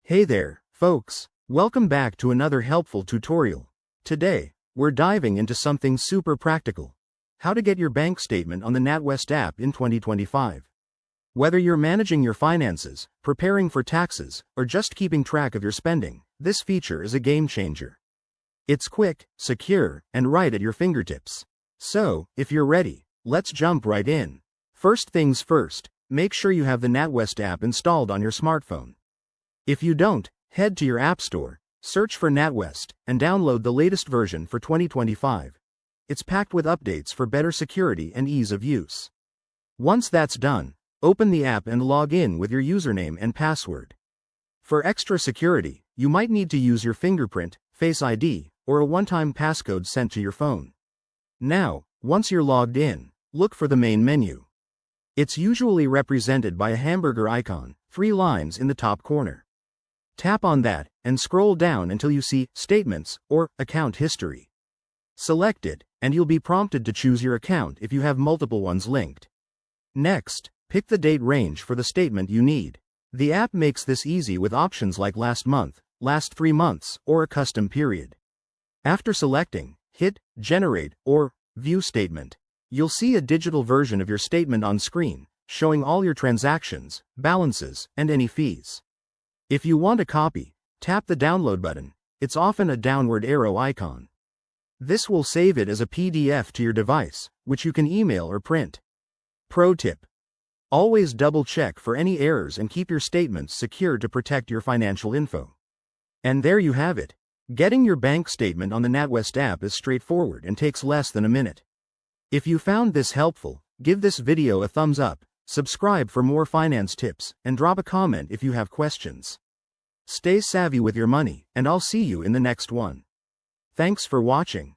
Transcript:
Hey there, folks. Welcome back to another helpful tutorial. Today, we're diving into something super practical. How to get your bank statement on the NatWest app in 2025. Whether you're managing your finances, preparing for taxes, or just keeping track of your spending, this feature is a game changer. It's quick, secure, and right at your fingertips. So, if you're ready, let's jump right in. First things first, make sure you have the NatWest app installed on your smartphone. If you don't, head to your App Store, search for NatWest, and download the latest version for 2025. It's packed with updates for better security and ease of use. Once that's done, open the app and log in with your username and password. For extra security, you might need to use your fingerprint, Face ID, or a one-time passcode sent to your phone. Now, once you're logged in, look for the main menu. It's usually represented by a hamburger icon, 3 lines in the top corner. Tap on that, and scroll down until you see Statements or Account History. Select it, and you'll be prompted to choose your account if you have multiple ones linked. Next, pick the date range for the statement you need. The app makes this easy with options like last month, last 3 months, or a custom period. After selecting, hit Generate or View Statement. You'll see a digital version of your statement on screen, showing all your transactions, balances, and any fees. If you want a copy, tap the download button. It's often a downward arrow icon. This will save it as a PDF to your device, which you can email or print. Pro tip: always double-check for any errors and keep your statements secure to protect your financial info. And there you have it. Getting your bank statement on the NatWest app is straightforward and takes less than a minute. If you found this helpful, give this video a thumbs up, subscribe for more finance tips, and drop a comment if you have questions. Stay savvy with your money, and I'll see you in the next one. Thanks for watching.